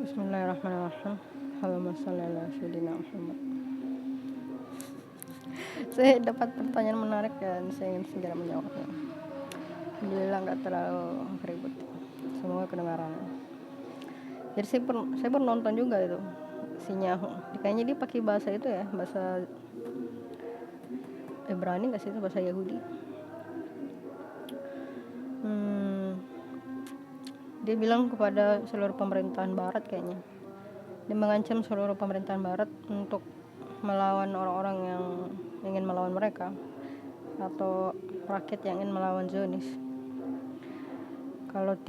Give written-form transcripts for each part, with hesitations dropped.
Bismillahirrahmanirrahim. Allahumma shalli ala sayyidina Muhammad. Saya dapat pertanyaan menarik dan saya ingin segera menjawabnya. Alhamdulillah nggak terlalu ribet. Semoga kedengaran. Jadi saya pernah nonton juga itu Sinyahu. Kayaknya dia pakai bahasa itu ya, bahasa Ibrani nggak sih, itu bahasa Yahudi. Dia bilang kepada seluruh pemerintahan Barat kayaknya. Dia mengancam seluruh pemerintahan Barat untuk melawan orang-orang yang ingin melawan mereka atau rakyat yang ingin melawan Zionis.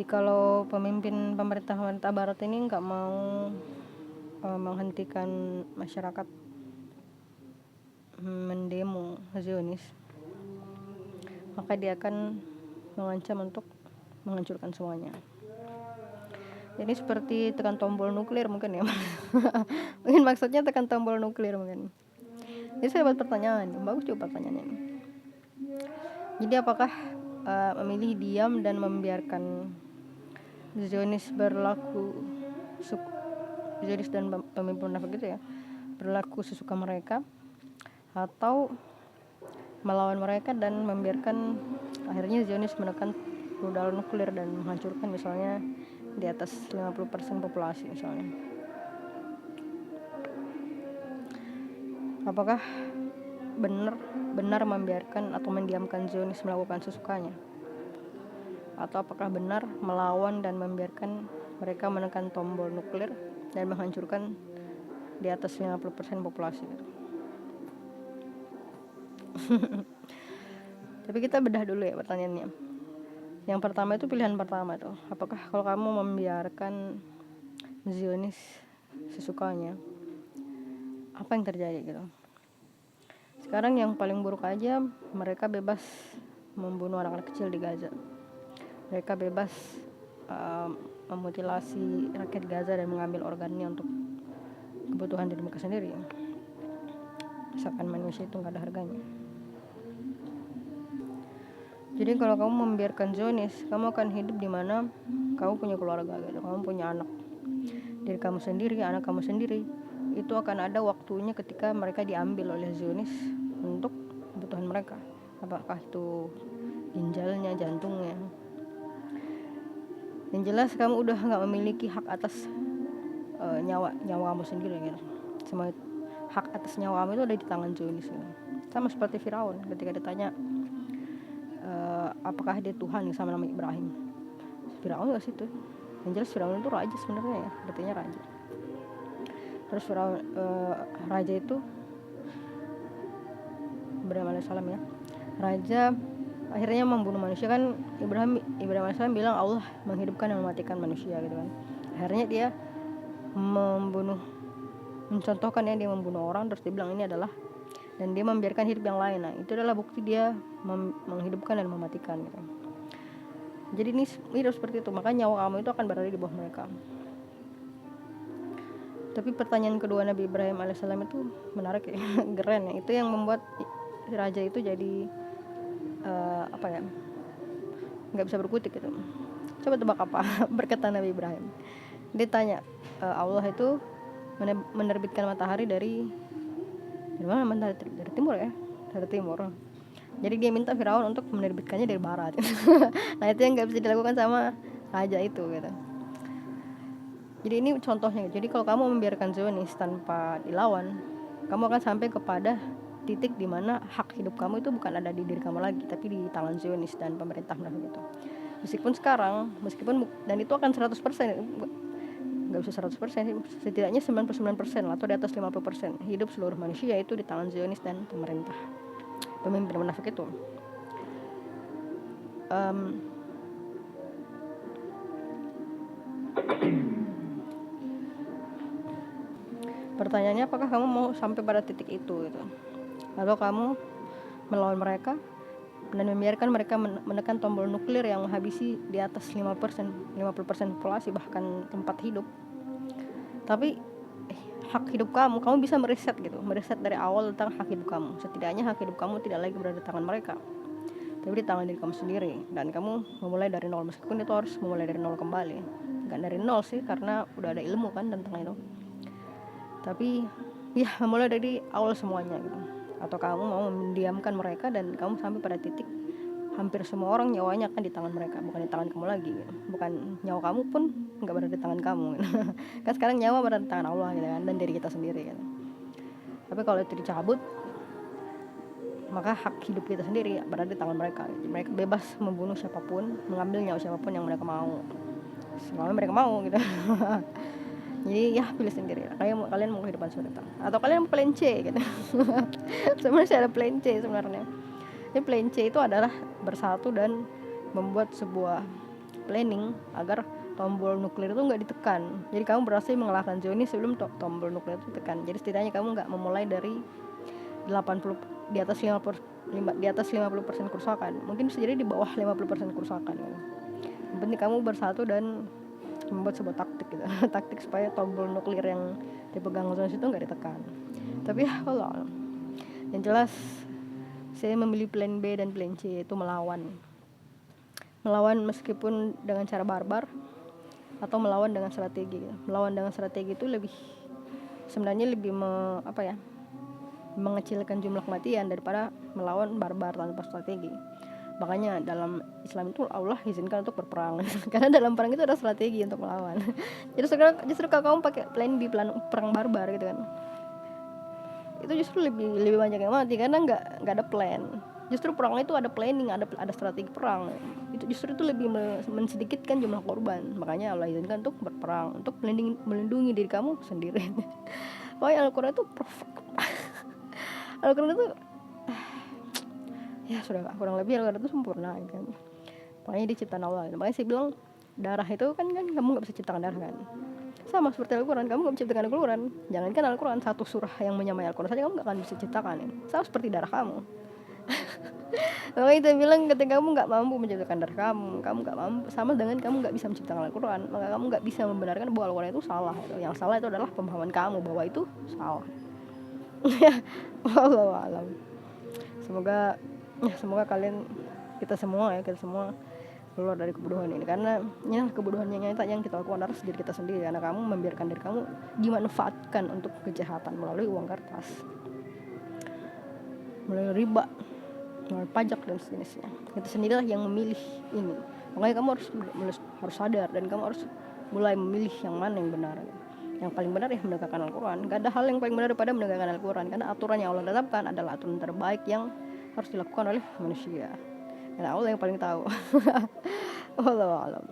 Kalau pemimpin pemerintah Barat ini nggak mau menghentikan masyarakat mendemo Zionis, maka dia akan mengancam untuk menghancurkan semuanya. Ini seperti tekan tombol nuklir mungkin ya. Mungkin maksudnya tekan tombol nuklir mungkin. Jadi saya dapat pertanyaan, bagus juga pertanyaannya ini. Jadi apakah memilih diam dan membiarkan Zionis Zionis dan pemimpin munafik itu ya berlaku sesuka mereka, atau melawan mereka dan membiarkan akhirnya Zionis menekan rudal nuklir dan menghancurkan misalnya di atas 50% populasi misalnya. Apakah benar membiarkan atau mendiamkan Zionis melakukan sesukanya, atau apakah benar melawan dan membiarkan mereka menekan tombol nuklir dan menghancurkan di atas 50% populasi. Tapi kita bedah dulu ya pertanyaannya. Yang pertama itu pilihan pertama tuh, apakah kalau kamu membiarkan Zionis sesukanya, apa yang terjadi gitu. Sekarang yang paling buruk aja, mereka bebas membunuh anak-anak kecil di Gaza. Mereka bebas memutilasi rakyat Gaza dan mengambil organnya untuk kebutuhan diri mereka sendiri. Misalkan manusia itu gak ada harganya. Jadi kalau kamu membiarkan Zionis, kamu akan hidup di mana kamu punya keluarga gitu, kamu punya anak, diri kamu sendiri, anak kamu sendiri. Itu akan ada waktunya ketika mereka diambil oleh Zionis untuk kebutuhan mereka. Apakah itu ginjalnya, jantungnya. Yang jelas kamu udah nggak memiliki hak atas nyawa kamu sendiri gitu. Semua hak atas nyawamu itu ada di tangan Zionis gitu. Sama seperti Firaun ketika ditanya apakah dia Tuhan sama nama Ibrahim. Firaun nggak sih itu? Yang jelas Firaun itu raja sebenarnya ya, artinya raja. Terus raja itu Ibrahim alaihissalam ya, raja akhirnya membunuh manusia kan. Ibrahim alaihissalam bilang Allah menghidupkan dan mematikan manusia gitu kan. Akhirnya dia mencontohkan ya, dia membunuh orang terus dia bilang ini adalah, dan dia membiarkan hidup yang lain. Nah itu adalah bukti dia menghidupkan dan mematikan gitu. Jadi ini hidup seperti itu, maka nyawa kamu itu akan berada di bawah mereka. Tapi pertanyaan kedua Nabi Ibrahim alaihissalam itu menarik ya, keren ya. Itu yang membuat raja itu jadi nggak bisa berkutik gitu. Coba tebak apa? Berkata Nabi Ibrahim, dia tanya Allah itu menerbitkan matahari dari mana? Matahari dari timur ya, dari timur. Jadi dia minta Firaun untuk menerbitkannya dari barat. Nah itu yang nggak bisa dilakukan sama raja itu gitu. Jadi ini contohnya. Jadi kalau kamu membiarkan Zionis tanpa dilawan, kamu akan sampai kepada titik di mana hak hidup kamu itu bukan ada di diri kamu lagi, tapi di tangan Zionis dan pemerintah munafik itu. Meskipun dan itu akan 100%, nggak bisa 100% sih, setidaknya 99% atau di atas 50% hidup seluruh manusia itu di tangan Zionis dan pemerintah pemimpin munafik itu. Pertanyaannya apakah kamu mau sampai pada titik itu gitu, atau kamu melawan mereka dan membiarkan mereka menekan tombol nuklir yang menghabisi di atas 50% populasi bahkan tempat hidup. Tapi hak hidup kamu bisa meriset dari awal tentang hak hidup kamu. Setidaknya hak hidup kamu tidak lagi berada di tangan mereka. tapi di tangan diri kamu sendiri, dan kamu memulai dari nol, meskipun itu harus memulai dari nol kembali. Bukan dari nol sih, karena udah ada ilmu kan tentang itu, tapi ya memulai dari awal semuanya gitu. Atau kamu mau mendiamkan mereka dan kamu sampai pada titik hampir semua orang nyawanya kan di tangan mereka, bukan di tangan kamu lagi gitu. Bukan nyawa kamu pun nggak berada di tangan kamu gitu. Kan sekarang nyawa berada di tangan Allah gitu kan, dan diri kita sendiri gitu. Tapi kalau itu dicabut, maka hak hidup kita sendiri berada di tangan mereka. Mereka bebas membunuh siapapun, mengambil nyawa siapapun yang mereka mau, selama mereka mau gitu. Jadi ya pilih sendiri lah. Kalian mau kehidupan seperti itu atau kalian mau plan C gitu. Sebenarnya ada plan C sebenarnya. Jadi plan C itu adalah bersatu dan membuat sebuah planning agar tombol nuklir itu nggak ditekan. Jadi kamu berhasil mengalahkan Zionis sebelum tombol nuklir itu ditekan. Jadi setidaknya kamu nggak memulai dari 80 di atas 50% kerusakan. Mungkin bisa jadi di bawah 50% kerusakan gitu. Yang penting kamu bersatu dan membuat sebuah taktik gitu. Taktik supaya tombol nuklir yang dipegang Zionis itu nggak ditekan. Tapi ya Allah, yang jelas saya memilih plan B dan plan C, yaitu melawan meskipun dengan cara barbar atau melawan dengan strategi. Melawan dengan strategi itu sebenarnya lebih mengecilkan jumlah kematian daripada melawan barbar tanpa strategi. Makanya dalam Islam itu Allah izinkan untuk berperang karena dalam perang itu ada strategi untuk melawan. Jadi justru kalau kamu pakai plan B, plan perang barbar gitu kan, itu justru lebih banyak yang mati karena nggak ada plan. Justru perang itu ada planning, ada strategi perang. Itu justru itu lebih mensedikitkan jumlah korban. Makanya Allah izinkan untuk berperang, untuk melindungi diri kamu sendiri. Pokoknya Al-Quran itu perfect. Al-Quran itu ya sudah kurang lebih Al-Quran itu sempurna kan. Makanya dia ciptaan Allah. Makanya saya bilang darah itu kan kamu nggak bisa ciptakan darah kan. Sama seperti Al-Quran, kamu gak bisa ciptakan Al-Quran. Jangankan Al-Quran, satu surah yang menyamai Al-Quran saja kamu gak akan bisa ciptakan ya. Sama seperti darah kamu. Makanya kita bilang ketika kamu gak mampu menciptakan darah kamu gak mampu, sama dengan kamu gak bisa menciptakan Al-Quran, maka kamu gak bisa membenarkan bahwa Al-Quran itu salah. Yang salah itu adalah pemahaman kamu bahwa itu salah. Wallahu a'lam. Semoga kalian, kita semua keluar dari kebodohan ini, karena ya kebodohan yang nyata yang kita lakukan harus diri kita sendiri, karena kamu membiarkan diri kamu dimanfaatkan untuk kejahatan melalui uang kertas, melalui riba, melalui pajak dan sejenisnya. Kita sendirilah yang memilih ini. Makanya kamu harus sadar dan kamu harus mulai memilih yang mana yang benar. Yang paling benar ya menegakkan Al-Quran. Gak ada hal yang paling benar daripada menegakkan Al-Quran, karena aturan yang Allah tetapkan adalah aturan terbaik yang harus dilakukan oleh manusia. Karena Allah yang paling tahu. Wallahu a'lam.